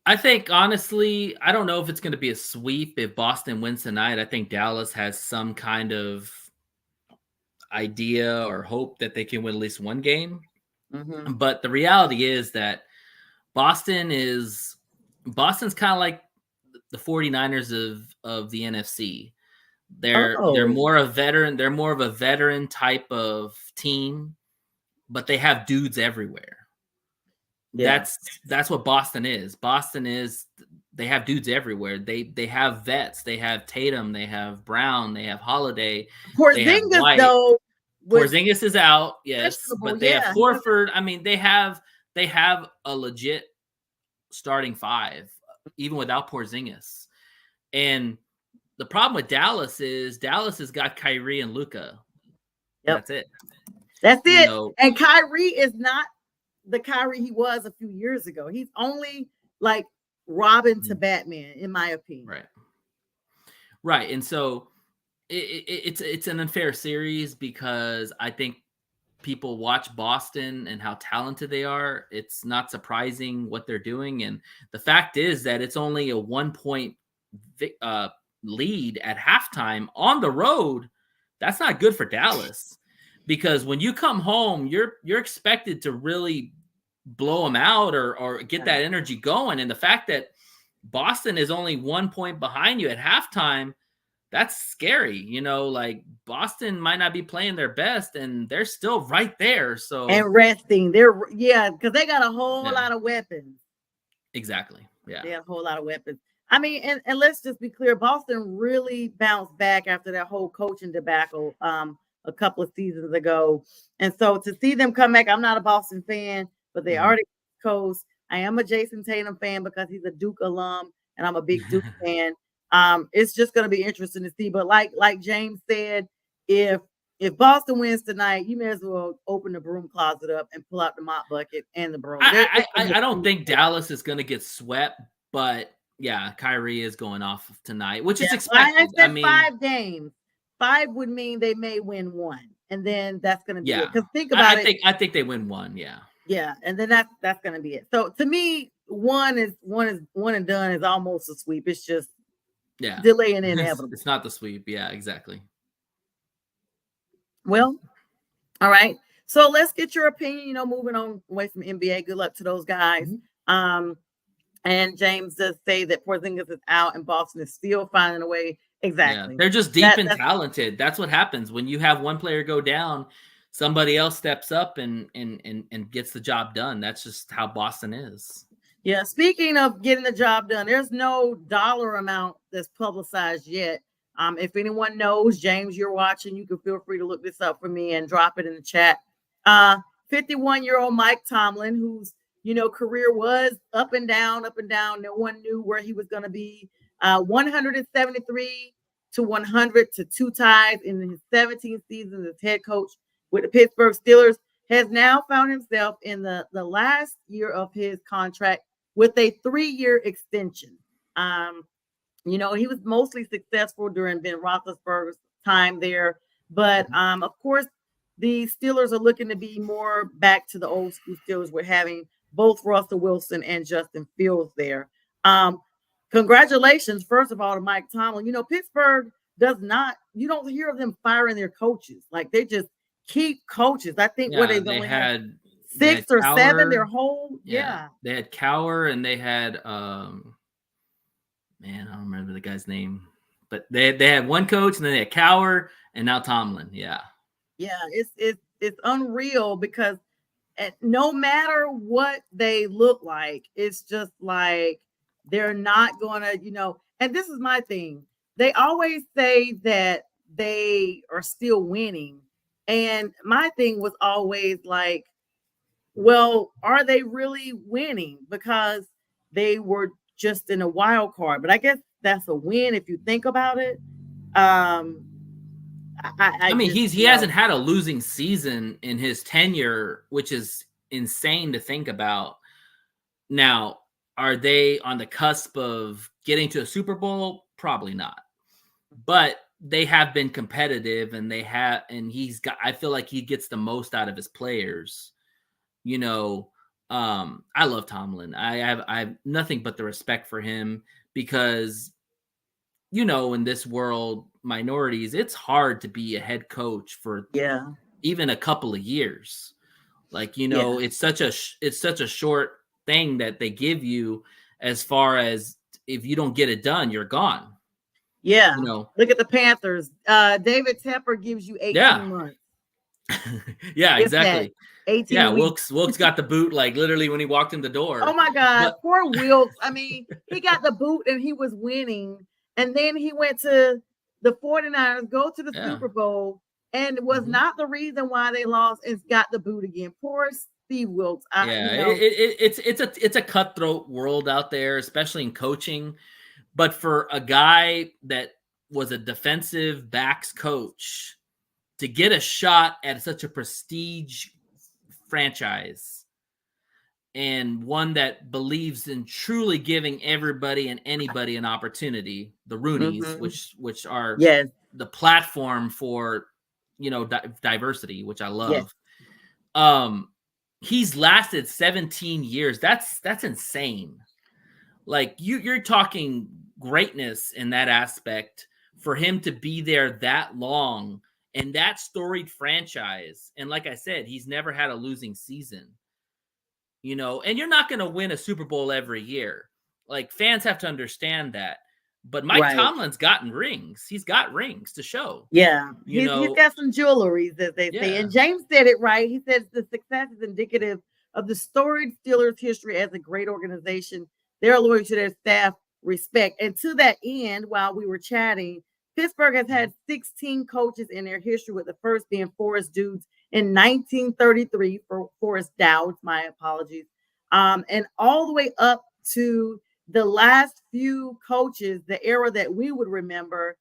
I think, honestly, I don't know if it's going to be a sweep if Boston wins tonight. I think Dallas has some kind of idea or hope that they can win at least one game. Mm-hmm. But the reality is that Boston's kind of like the 49ers of the NFC. They're more a veteran. They're more of a veteran type of team, but they have dudes everywhere. Yeah. That's what Boston is. They have dudes everywhere. They have vets. They have Tatum. They have Brown. They have Holiday. Porzingis though. Porzingis is out, yes, but they have Horford. I mean, they have a legit starting 5, even without Porzingis. And the problem with Dallas is Dallas has got Kyrie and Luka. Yep. That's it. You know, and Kyrie is not the Kyrie he was a few years ago. He's only like Robin to Batman, in my opinion. Right. And so it's an unfair series because I think people watch Boston and how talented they are. It's not surprising what they're doing. And the fact is that it's only a 1-point lead at halftime on the road. That's not good for Dallas. Because when you come home, you're expected to really blow them out or get that energy going. And the fact that Boston is only 1 point behind you at halftime, that's scary. You know, like Boston might not be playing their best and they're still right there. So and resting. Because they got a whole lot of weapons. Exactly. Yeah. They have a whole lot of weapons. I mean, and let's just be clear, Boston really bounced back after that whole coaching debacle a couple of seasons ago. And so to see them come back, I'm not a Boston fan, but they already coast. I am a Jason Tatum fan because he's a Duke alum and I'm a big Duke fan. It's just going to be interesting to see. But like James said, if Boston wins tonight, you may as well open the broom closet up and pull out the mop bucket and the broom. I don't think Dallas is going to get swept, but yeah, Kyrie is going off tonight, which is expected. I mean, 5 games. 5 would mean they may win 1, and then that's going to be it. Because think about it. I think they win 1. Yeah. Yeah, and then that's going to be it. So to me, one and done is almost a sweep. It's just delay and inevitable. It's not the sweep. Yeah, exactly. Well, all right. So let's get your opinion. You know, moving on away from NBA. Good luck to those guys. And James does say that Porzingis is out and Boston is still finding a way. Exactly. Yeah, they're just deep and talented. That's what happens when you have one player go down. Somebody else steps up and gets the job done. That's just how Boston is. Yeah. Speaking of getting the job done, there's no dollar amount that's publicized yet. If anyone knows, James, you're watching, you can feel free to look this up for me and drop it in the chat. 51-year-old Mike Tomlin, whose career was up and down. No one knew where he was going to be. 173 to 100 to 2 ties in his 17th season as head coach with the Pittsburgh Steelers, has now found himself in the last year of his contract with a 3-year extension. He was mostly successful during Ben Roethlisberger's time there, but of course, the Steelers are looking to be more back to the old school Steelers. We're having both Russell Wilson and Justin Fields there. Congratulations, first of all, to Mike Tomlin. Pittsburgh you don't hear of them firing their coaches. Like, they just keep coaches. I think they had 6 or 7 their whole. Yeah. They had Cowher and they had I don't remember the guy's name, but they had one coach and then they had Cowher and now Tomlin. Yeah. Yeah, it's unreal because no matter what they look like, it's just like they're not gonna, and this is my thing. They always say that they are still winning. And my thing was always like, well, are they really winning? Because they were just in a wild card. But I guess that's a win if you think about it. I mean, he hasn't had a losing season in his tenure, which is insane to think about. Now, are they on the cusp of getting to a Super Bowl? Probably not. But they have been competitive, and I feel like he gets the most out of his players. You know, I love Tomlin. I have nothing but the respect for him because, you know, in this world, minorities, it's hard to be a head coach for even a couple of years. Like, you know, it's such a short thing that they give you, as far as if you don't get it done, you're gone. Yeah. You know, look at the Panthers. David Tepper gives you 18 months. Yeah, exactly. 18 weeks. Wilkes got the boot like literally when he walked in the door. Oh my God, poor Wilkes. I mean, he got the boot and he was winning. And then he went to the 49ers, go to the Super Bowl, and was not the reason why they lost, and got the boot again. Poor Steve Wilkes. It's a cutthroat world out there, especially in coaching. But for a guy that was a defensive backs coach to get a shot at such a prestige franchise, and one that believes in truly giving everybody and anybody an opportunity, the Roonies, which are the platform for, you know, diversity, which I love. He's lasted 17 years. That's insane. Like you're talking greatness in that aspect for him to be there that long and that storied franchise. And like I said, he's never had a losing season. You know, and you're not going to win a Super Bowl every year. Like, fans have to understand that. But Mike Tomlin's gotten rings. He's got rings to show. Yeah. He's got some jewelry, as they say. And James said it right. He says the success is indicative of the storied Steelers history as a great organization. They're loyal to their staff, respect. And to that end, while we were chatting, Pittsburgh has had 16 coaches in their history, with the first being Forrest Dudes in 1933 for Forrest Dowd, my apologies. And all the way up to the last few coaches, the era that we would remember,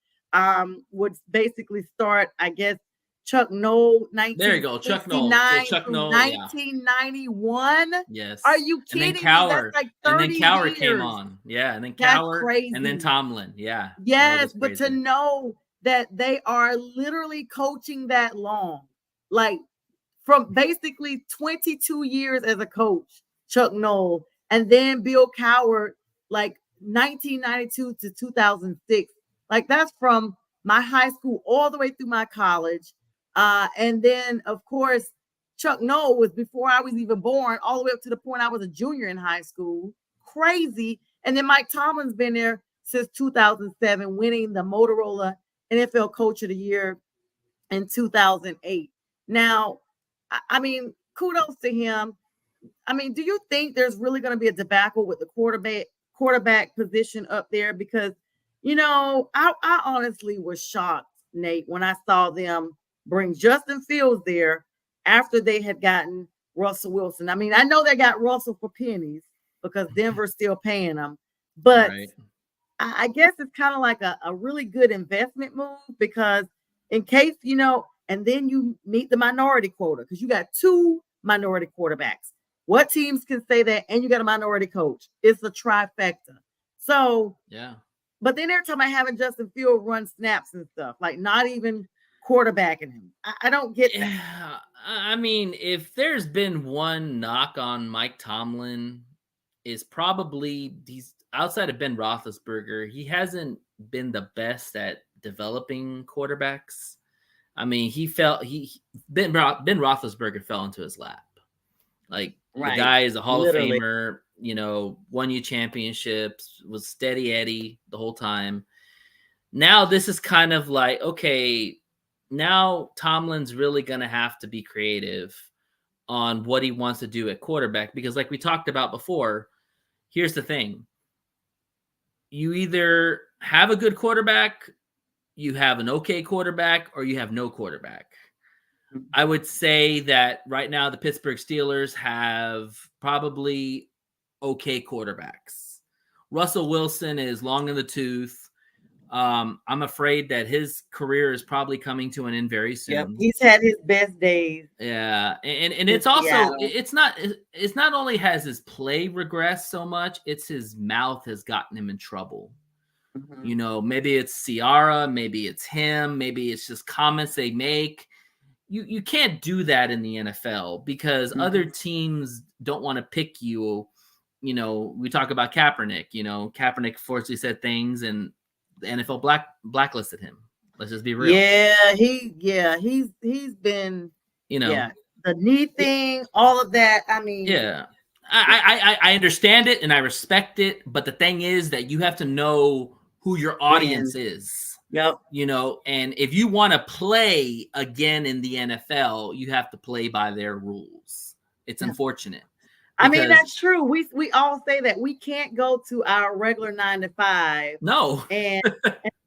would basically start, I guess, Chuck Noll, 1991. Yes. Are you kidding? And then Cowher. That's like 30 and then Cowher years. came on. Yeah. And then That's Cowher. crazy. And then Tomlin. Yeah. Yes, but to know that they are literally coaching that long, like from basically 22 years as a coach, Chuck Noll, and then Bill Cowher, like 1992 to 2006. Like that's from my high school all the way through my college. And then, of course, Chuck Noll was before I was even born, all the way up to the point I was a junior in high school. Crazy. And then Mike Tomlin's been there since 2007, winning the Motorola NFL Coach of the Year in 2008. Now, I mean, kudos to him. I mean, do you think there's really going to be a debacle with the quarterback position up there? Because, you know, I honestly was shocked, Nate, when I saw them bring Justin Fields there after they had gotten Russell Wilson. I mean, I know they got Russell for pennies because Denver's still paying them, but I guess it's kind of like a really good investment move, because in case, you know, and then you meet the minority quota, because you got 2 minority quarterbacks. What teams can say that? And you got a minority coach. It's a trifecta. So, but then they're talking about having Justin Fields run snaps and stuff, like not even quarterbacking him. I don't get that. Yeah. I mean, if there's been one knock on Mike Tomlin, is probably he's outside of Ben Roethlisberger, he hasn't been the best at developing quarterbacks. I mean, Ben Roethlisberger fell into his lap. Like, the guy is a Hall of Famer, you know, won you championships, was steady Eddie the whole time. Now this is kind of like, okay, now Tomlin's really going to have to be creative on what he wants to do at quarterback, because like we talked about before, here's the thing. You either have a good quarterback, you have an okay quarterback, or you have no quarterback. I would say that right now the Pittsburgh Steelers have probably okay quarterbacks. Russell Wilson is long in the tooth. I'm afraid that his career is probably coming to an end very soon. Yep, he's had his best days. Yeah, and it's also it's not only has his play regressed so much, it's his mouth has gotten him in trouble. Mm-hmm. You know, maybe it's Ciara, maybe it's him, maybe it's just comments they make. You can't do that in the NFL because other teams don't want to pick you. You know, we talk about Kaepernick. You know, Kaepernick fortunately said things, and the NFL blacklisted him. Let's just be real. Yeah, he's been, you know, the knee thing, all of that. I mean, yeah, I understand it and I respect it, but the thing is that you have to know who your audience is. Yep. You know, and if you want to play again in the NFL, you have to play by their rules. It's unfortunate. I mean, that's true. We all say that we can't go to our regular 9 to 5. No. And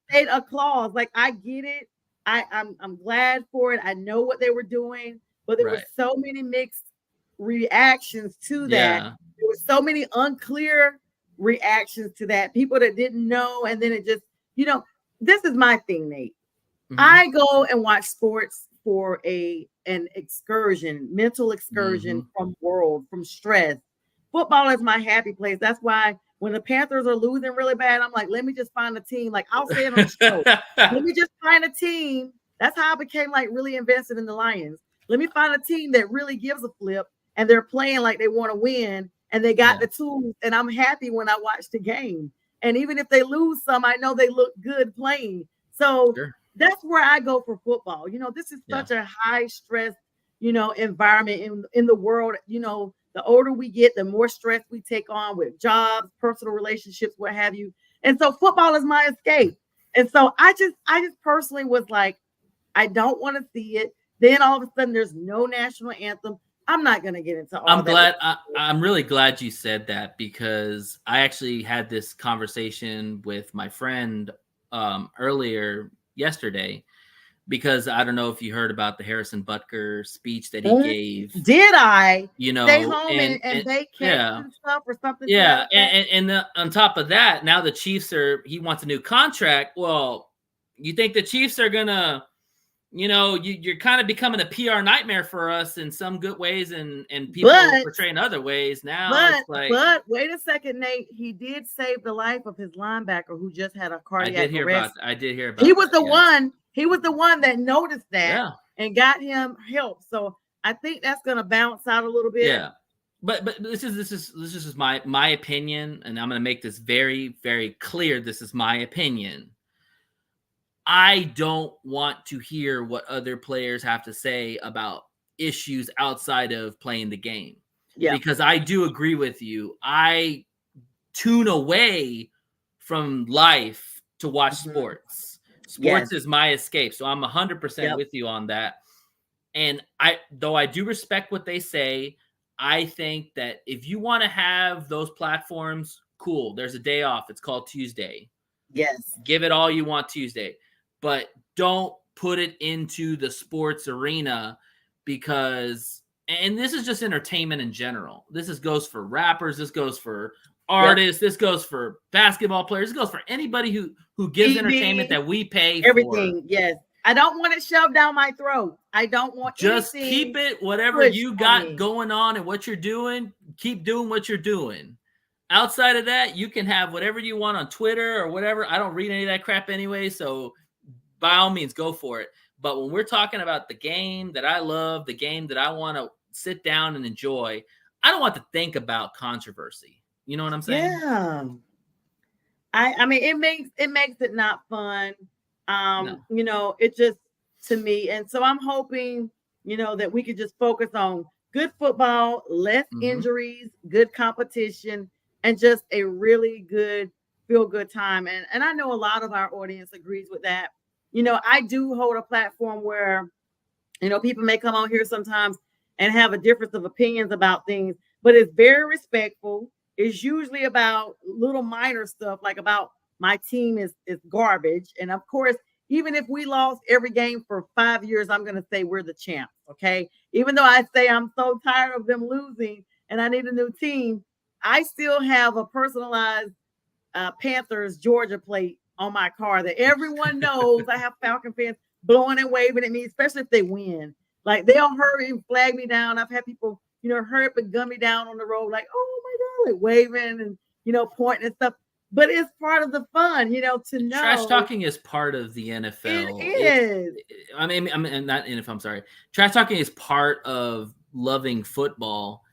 state a clause. Like, I get it. I'm glad for it. I know what they were doing, but there were so many mixed reactions to that. There were so many unclear reactions to that. People that didn't know, and then it just, this is my thing, Nate. I go and watch sports for an excursion, mental excursion from stress. Football is my happy place. That's why when the Panthers are losing really bad, I'm like, let me just find a team. Like, I'll say it on the show. Let me just find a team. That's how I became like really invested in the Lions. Let me find a team that really gives a flip and they're playing like they want to win and they got the tools. And I'm happy when I watch the game. And even if they lose some, I know they look good playing. So that's where I go for football. This is such a high stress, environment in the world. The older we get, the more stress we take on with jobs, personal relationships, what have you. And so football is my escape. And so I just personally was like, I don't want to see it. Then all of a sudden there's no national anthem. I'm not going to get into all that. I'm really glad you said that because I actually had this conversation with my friend earlier yesterday because I don't know if you heard about the Harrison Butker speech that he gave. Did I? Stay home and bake cakes and stuff or something? Yeah, and on top of that, now the Chiefs he wants a new contract. Well, you think the Chiefs are gonna, you're kind of becoming a PR nightmare for us in some good ways and people portraying other ways now. But wait a second, Nate. He did save the life of his linebacker who just had a cardiac arrest. I did hear about. He was the one. He was the one that noticed that and got him help. So I think that's going to bounce out a little bit. Yeah, but this is just my opinion, and I'm going to make this very, very clear. This is my opinion. I don't want to hear what other players have to say about issues outside of playing the game. Yeah, because I do agree with you. I tune away from life to watch sports. Sports is my escape. So I'm 100% with you on that. And though I do respect what they say, I think that if you want to have those platforms, cool. There's a day off. It's called Tuesday. Yes. Give it all you want Tuesday. But don't put it into the sports arena because, and this is just entertainment in general. This goes for rappers. This goes for artists. This goes for basketball players. This goes for anybody who gives entertainment that we pay everything. For. Yes. I don't want it shoved down my throat. I don't want just keep it whatever you got going on and what you're doing. Keep doing what you're doing. Outside of that, you can have whatever you want on Twitter or whatever. I don't read any of that crap anyway, so by all means, go for it. But when we're talking about the game that I love, the game that I want to sit down and enjoy, I don't want to think about controversy. You know what I'm saying? Yeah. I mean, it makes it not fun. No. It just, to me. And so I'm hoping, that we could just focus on good football, less injuries, good competition, and just a really good, feel good time. And I know a lot of our audience agrees with that. I do hold a platform where, people may come on here sometimes and have a difference of opinions about things, but it's very respectful. It's usually about little minor stuff, like about my team is garbage. And of course, even if we lost every game for 5 years, I'm going to say we're the champs. Okay. Even though I say I'm so tired of them losing and I need a new team, I still have a personalized Panthers Georgia plate on my car that everyone knows. I have Falcon fans blowing and waving at me, especially if they win. Like they'll hurry and flag me down. I've had people, hurry up and gun me down on the road, like, oh my God, like waving and pointing and stuff. But it's part of the fun, to know. Trash talking is part of the NFL. It is. I mean, not NFL, I'm sorry. Trash talking is part of loving football.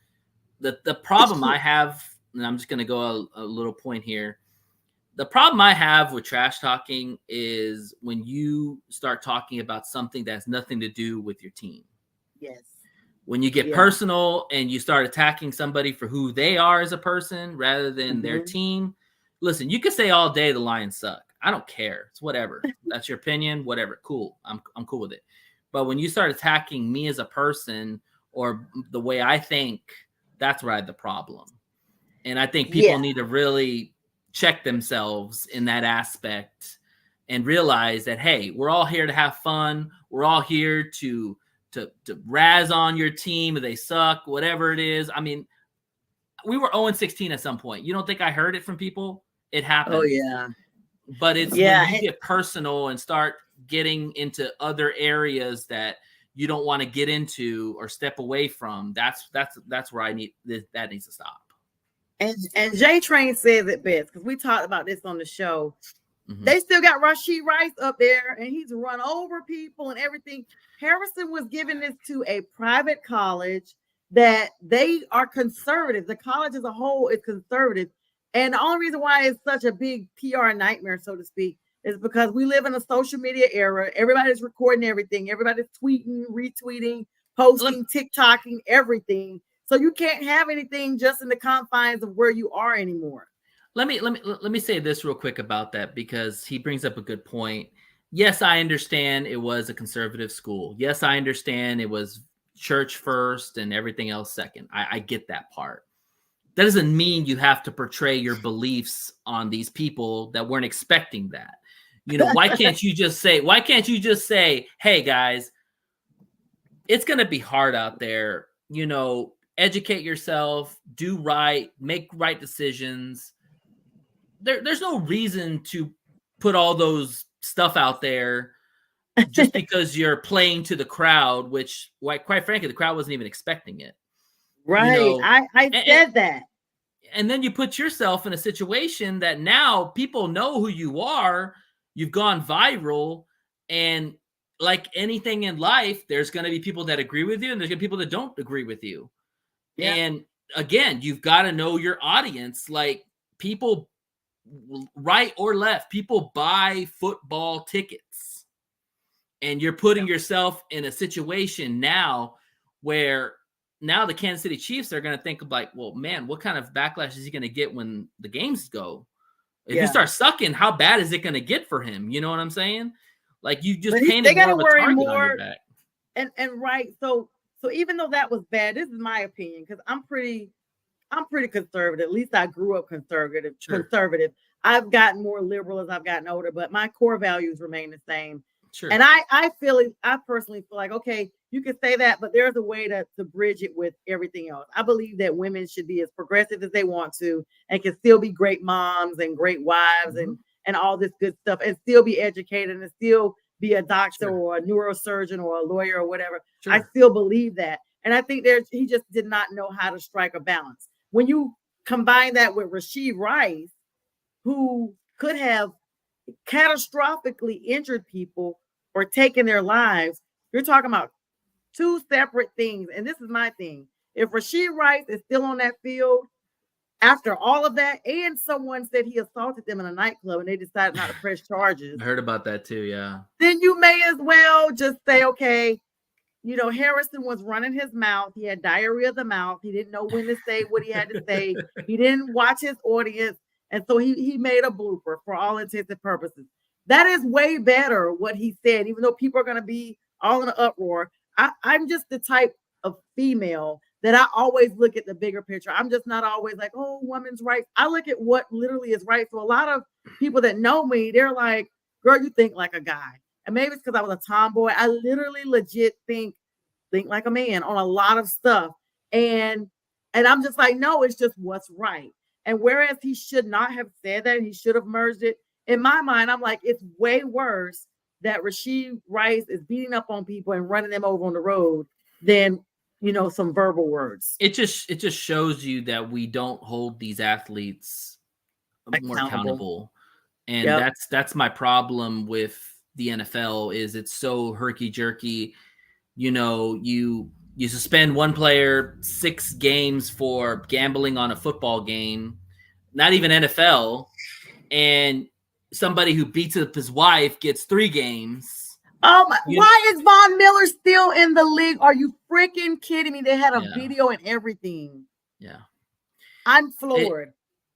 The problem I have, and I'm just going to go a little point here. The problem I have with trash talking is when you start talking about something that has nothing to do with your team. Yes. When you get personal and you start attacking somebody for who they are as a person rather than their team. Listen, you could say all day the Lions suck. I don't care. It's whatever. That's your opinion. Whatever. Cool. I'm cool with it. But when you start attacking me as a person or the way I think, that's where I have the problem. And I think people need to really check themselves in that aspect and realize that, hey, we're all here to have fun. We're all here to razz on your team if they suck, whatever it is. I mean, we were 0-16 at some point. You don't think I heard it from people? It happened. Oh, yeah. But it's when you get personal and start getting into other areas that you don't want to get into or step away from. That's where that needs to stop. And J Train says it best, because we talked about this on the show. They still got Rashee Rice up there, and he's run over people and everything. Harrison was giving this to a private college that they are conservative. The college as a whole is conservative. And the only reason why it's such a big PR nightmare, so to speak, is because we live in a social media era. Everybody's recording everything. Everybody's tweeting, retweeting, posting, TikToking, everything. So you can't have anything just in the confines of where you are anymore. Let me say this real quick about that, because he brings up a good point. Yes, I understand it was a conservative school. Yes, I understand it was church first and everything else second. I get that part. That doesn't mean you have to portray your beliefs on these people that weren't expecting that. Why can't you just say, hey guys, it's going to be hard out there. Educate yourself, do right, make right decisions. There's no reason to put all those stuff out there just because you're playing to the crowd, which, quite frankly, the crowd wasn't even expecting it. Right. I said that. And then you put yourself in a situation that now people know who you are. You've gone viral. And like anything in life, there's going to be people that agree with you and there's going to be people that don't agree with you. Yeah. And again, you've got to know your audience. Like, people, right or left, people buy football tickets. And you're putting yourself in a situation now where now the Kansas City Chiefs are going to think of like, well, man, what kind of backlash is he going to get when the games go? If you start sucking, how bad is it going to get for him? You know what I'm saying? Like, you just painted more of a target on your back. And right. So even though that was bad, this is my opinion, because I'm pretty conservative. At least I grew up conservative. Sure. I've gotten more liberal as I've gotten older, but my core values remain the same. Sure. And I personally feel like, okay, you can say that, but there's a way to bridge it with everything else. I believe that women should be as progressive as they want to and can still be great moms and great wives and all this good stuff, and still be educated and still be a doctor or a neurosurgeon or a lawyer or whatever. Sure. I still believe that. And I think he just did not know how to strike a balance. When you combine that with Rashee Rice, who could have catastrophically injured people or taken their lives, you're talking about two separate things. And this is my thing. If Rashee Rice is still on that field after all of that, and someone said he assaulted them in a nightclub and they decided not to press charges. I heard about that too, yeah. Then you may as well just say, okay, Harrison was running his mouth. He had diarrhea of the mouth. He didn't know when to say what he had to say. He didn't watch his audience. And so he made a blooper for all intents and purposes. That is way better what he said, even though people are going to be all in an uproar. I'm just the type of female that I always look at the bigger picture. I'm just not always like, oh, women's rights. I look at what literally is right. So a lot of people that know me, they're like, girl, you think like a guy. And maybe it's because I was a tomboy. I literally legit think like a man on a lot of stuff. And I'm just like, no, it's just what's right. And whereas he should not have said that, he should have merged it. In my mind, I'm like, it's way worse that Rashid Rice is beating up on people and running them over on the road than, some verbal words. It just shows you that we don't hold these athletes more accountable. And that's my problem with the NFL is it's so herky-jerky. You suspend one player 6 games for gambling on a football game, not even NFL, and somebody who beats up his wife gets 3 games. Oh my! Why is Von Miller still in the league? Are you freaking kidding me? They had a video and everything. Yeah, I'm floored.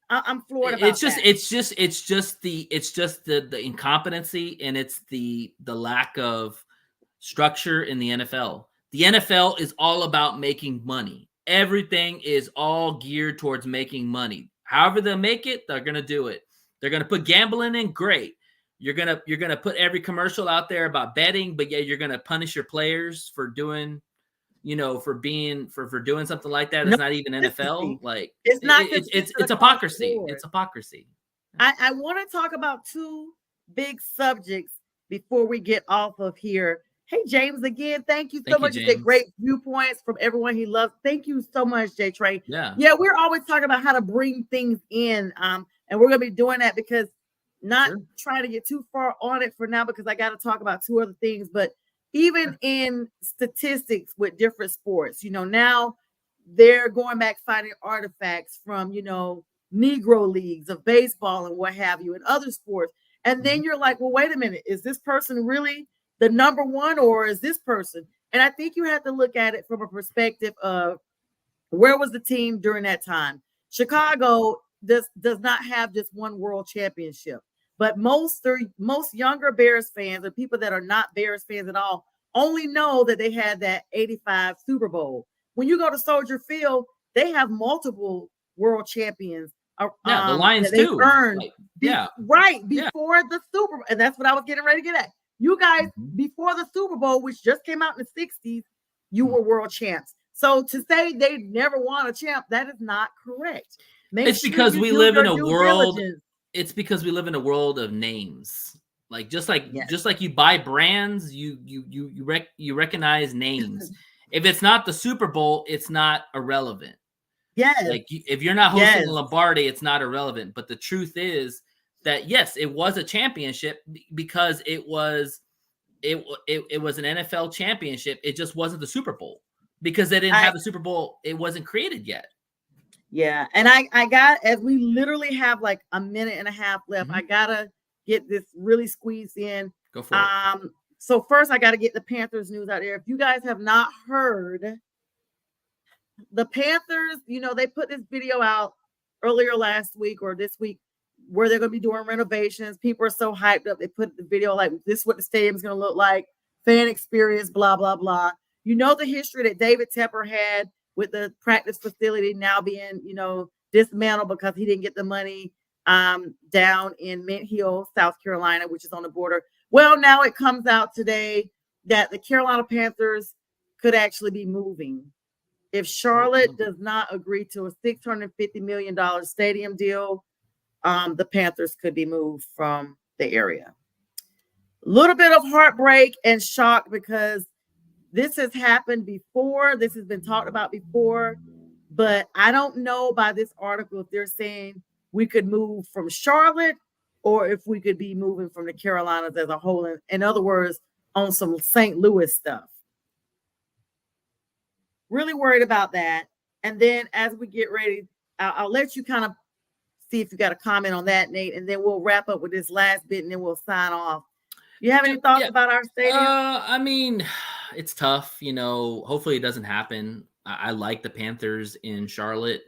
I'm floored about that. It's just the incompetency, and it's the lack of structure in the NFL. The NFL is all about making money. Everything is all geared towards making money. However they make it, they're gonna do it. They're gonna put gambling in. Great. You're gonna put every commercial out there about betting, but yeah, you're gonna punish your players for doing, for doing something like that. It's not even NFL. Like it's not. It's hypocrisy. It's hypocrisy. I want to talk about 2 big subjects before we get off of here. Hey, James, again, thank you so much. You get great viewpoints from everyone he loves. Thank you so much, J. Trey. Yeah, we're always talking about how to bring things in, and we're gonna be doing that because. Not trying to get too far on it for now because I got to talk about 2 other things. But even in statistics with different sports, now they're going back finding artifacts from, Negro leagues of baseball and what have you and other sports. And then you're like, well, wait a minute. Is this person really the number one or is this person? And I think you have to look at it from a perspective of where was the team during that time? Chicago does not have just one world championship. But most younger Bears fans or people that are not Bears fans at all only know that they had that 85 Super Bowl. When you go to Soldier Field, they have multiple world champions. The Lions too. Earned before the Super Bowl. And that's what I was getting ready to get at. You guys, before the Super Bowl, which just came out in the 60s, you were world champs. So to say they never won a champ, that is not correct. It's because we live in a world. It's because we live in a world of names. Like just like you buy brands, you recognize names. If it's not the Super Bowl, it's not irrelevant. Yes. Like if you're not hosting the Lombardi, it's not irrelevant. But the truth is that yes, it was a championship because it was an NFL championship. It just wasn't the Super Bowl because they didn't have the Super Bowl. It wasn't created yet. Yeah. And I got, as we literally have like a minute and a half left, I got to get this really squeezed in. Go for it. So first I got to get the Panthers news out there. If you guys have not heard, the Panthers, they put this video out earlier last week or this week where they're going to be doing renovations. People are so hyped up. They put the video like, this is what the stadium's going to look like, fan experience, blah, blah, blah. The history that David Tepper had with the practice facility now being, dismantled because he didn't get the money down in Mint Hill, South Carolina, which is on the border. Well, now it comes out today that the Carolina Panthers could actually be moving. If Charlotte does not agree to a $650 million stadium deal, the Panthers could be moved from the area. A little bit of heartbreak and shock because this has happened before. This has been talked about before, but I don't know by this article if they're saying we could move from Charlotte or if we could be moving from the Carolinas as a whole. In other words, on some St. Louis stuff. Really worried about that. And then as we get ready, I'll let you kind of see if you got a comment on that, Nate, and then we'll wrap up with this last bit and then we'll sign off. You have any thoughts about our stadium? I mean, it's tough. Hopefully it doesn't happen. I like the Panthers in Charlotte.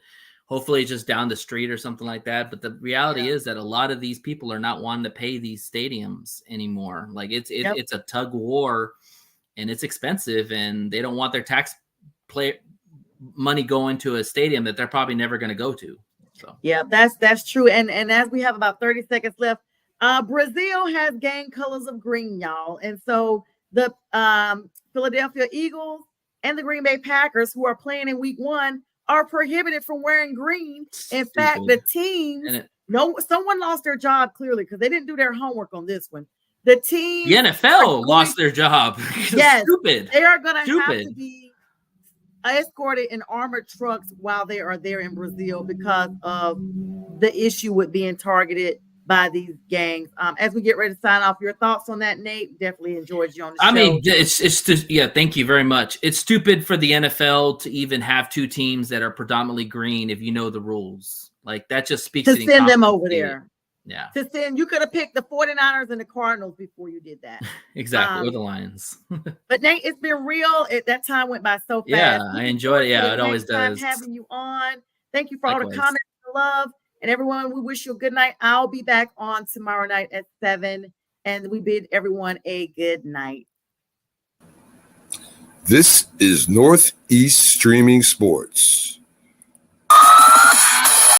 Hopefully it's just down the street or something like that. But the reality is that a lot of these people are not wanting to pay these stadiums anymore. Like it's a tug war and it's expensive and they don't want their money going to a stadium that they're probably never going to go to. So yeah, that's true. And as we have about 30 seconds left, Brazil has gained colors of green, y'all. And so the Philadelphia Eagles and the Green Bay Packers, who are playing in week 1, are prohibited from wearing green. In fact, the teams, someone lost their job clearly because they didn't do their homework on this one. The teams, the NFL lost their job. Yes, stupid. They are going to have to be escorted in armored trucks while they are there in Brazil because of the issue with being targeted by these gangs. As we get ready to sign off, your thoughts on that, Nate? Definitely enjoyed you on the show. I mean, it's just, thank you very much. It's stupid for the NFL to even have two teams that are predominantly green if you know the rules. Like, that just speaks to send them over there. Yeah. You could have picked the 49ers and the Cardinals before you did that. Exactly. Or the Lions. But Nate, it's been real. That time went by so fast. Yeah, I enjoyed it. Yeah, it always does. Having you on. Thank you for all the comments and love. And everyone, we wish you a good night. I'll be back on tomorrow night at 7. And we bid everyone a good night. This is Northeast Streaming Sports.